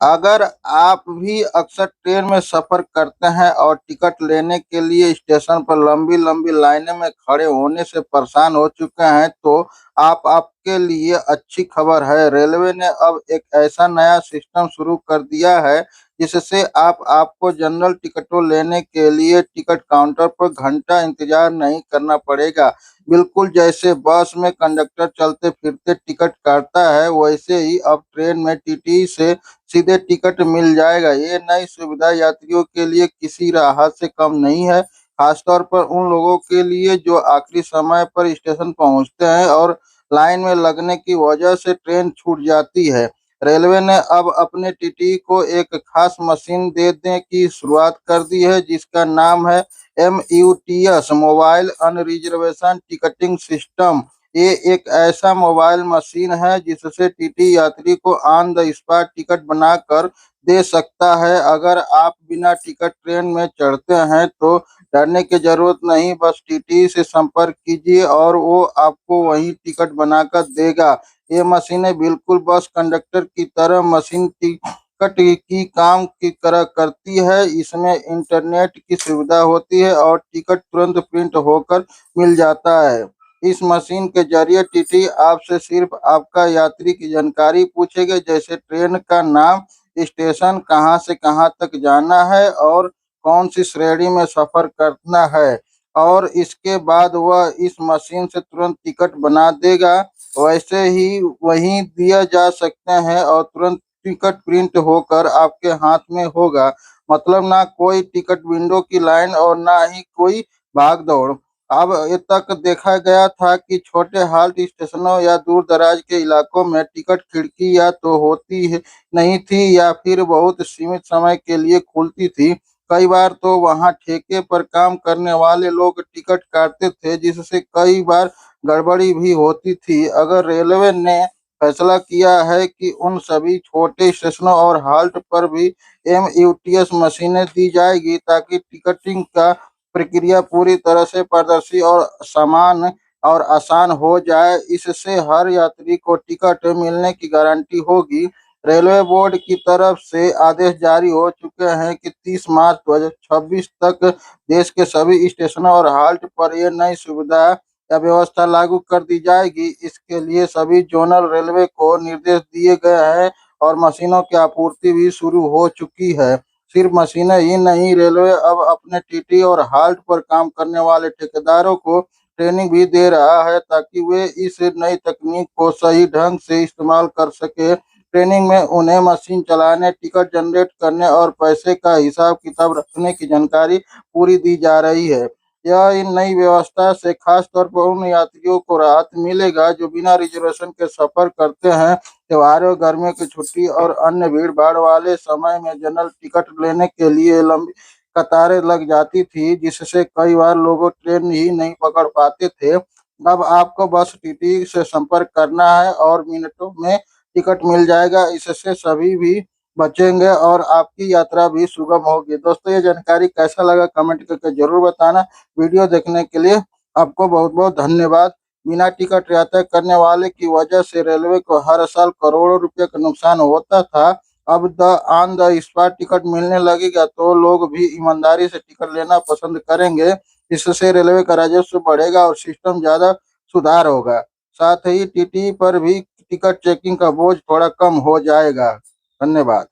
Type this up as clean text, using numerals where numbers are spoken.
अगर आप भी अक्सर ट्रेन में सफर करते हैं और टिकट लेने के लिए स्टेशन पर लंबी लंबी लाइनें में खड़े होने से परेशान हो चुके हैं, तो आपके लिए अच्छी खबर है। रेलवे ने अब एक ऐसा नया सिस्टम शुरू कर दिया है जिससे आपको जनरल टिकटों लेने के लिए टिकट काउंटर पर घंटा इंतजार नहीं करना पड़ेगा। बिल्कुल जैसे बस में कंडक्टर चलते फिरते टिकट काटता है, वैसे ही अब ट्रेन में टीटी से सीधे टिकट मिल जाएगा। ये नई सुविधा यात्रियों के लिए किसी राहत से कम नहीं है, खासतौर पर उन लोगों के लिए जो आखिरी समय पर स्टेशन पहुंचते हैं और लाइन में लगने की वजह से ट्रेन छूट जाती है। रेलवे ने अब अपने टीटी को एक खास मशीन देने की शुरुआत कर दी है जिसका नाम है MUTS, मोबाइल अनरिजर्वेशन टिकटिंग सिस्टम। ये एक ऐसा मोबाइल मशीन है जिससे टीटी यात्री को ऑन द स्पॉट टिकट बनाकर दे सकता है। अगर आप बिना टिकट ट्रेन में चढ़ते हैं तो डरने की जरूरत नहीं, बस टीटी से संपर्क कीजिए और वो आपको वहीं टिकट बनाकर देगा। ये मशीनें बिल्कुल बस कंडक्टर की तरह मशीन टिकट की काम की तरह करती है। इसमें इंटरनेट की सुविधा होती है और टिकट तुरंत प्रिंट होकर मिल जाता है। इस मशीन के जरिए टीटी आपसे सिर्फ आपका यात्री की जानकारी पूछेगा, जैसे ट्रेन का नाम, स्टेशन, कहाँ से कहाँ तक जाना है और कौन सी श्रेणी में सफर करना है, और इसके बाद वह इस मशीन से तुरंत टिकट बना देगा। वैसे ही वहीं दिया जा सकते हैं और तुरंत टिकट प्रिंट होकर आपके हाथ में होगा। मतलब ना कोई टिकट विंडो की लाइन और ना ही कोई भाग दौड़। अब ये तक देखा गया था कि छोटे हाल्ट स्टेशनों या दूर दराज के इलाकों में टिकट खिड़की या तो होती है नहीं थी या फिर बहुत सीमित समय के लिए खुलती थी। कई बार तो वहां ठेके पर काम करने वाले लोग टिकट काटते थे जिससे कई बार गड़बड़ी भी होती थी। अगर रेलवे ने फैसला किया है कि उन सभी छोटे स्टेशनों और हाल्ट पर भी MUTS मशीनें दी जाएगी ताकि टिकटिंग का प्रक्रिया पूरी तरह से पारदर्शी और समान और आसान हो जाए। इससे हर यात्री को टिकट मिलने की गारंटी होगी। रेलवे बोर्ड की तरफ से आदेश जारी हो चुके हैं कि 30 मार्च 2026 तक देश के सभी स्टेशनों और हाल्ट पर यह नई सुविधा या व्यवस्था लागू कर दी जाएगी। इसके लिए सभी जोनल रेलवे को निर्देश दिए गए हैं और मशीनों की आपूर्ति भी शुरू हो चुकी है। सिर्फ मशीनें ही नहीं, रेलवे अब अपने टीटी और हाल्ट पर काम करने वाले ठेकेदारों को ट्रेनिंग भी दे रहा है ताकि वे इस नई तकनीक को सही ढंग से इस्तेमाल कर सके। ट्रेनिंग में उन्हें मशीन चलाने, टिकट जनरेट करने और पैसे का हिसाब किताब रखने की जानकारी पूरी दी जा रही है। यह इन नई व्यवस्था से खास तौर पर उन यात्रियों को राहत मिलेगा जो बिना रिजर्वेशन के सफर करते हैं। त्योहारों, गर्मियों की छुट्टी और अन्य भीड़ भाड़ वाले समय में जनरल टिकट लेने के लिए लंबी कतारें लग जाती थी जिससे कई बार लोग ट्रेन ही नहीं पकड़ पाते थे। अब आपको बस टीटी से संपर्क करना है और मिनटों में टिकट मिल जाएगा। इससे सभी भी बचेंगे और आपकी यात्रा भी सुगम होगी। दोस्तों, ये जानकारी कैसा लगा कमेंट करके जरूर बताना। वीडियो देखने के लिए आपको बहुत बहुत धन्यवाद। बिना टिकट यात्रा करने वाले की वजह से रेलवे को हर साल करोड़ों रुपए का नुकसान होता था। अब ऑन द स्पॉट टिकट मिलने लगेगा तो लोग भी ईमानदारी से टिकट लेना पसंद करेंगे। इससे रेलवे का राजस्व बढ़ेगा और सिस्टम ज्यादा सुधार होगा। साथ ही टीटी पर भी टिकट चेकिंग का बोझ थोड़ा कम हो जाएगा। धन्यवाद।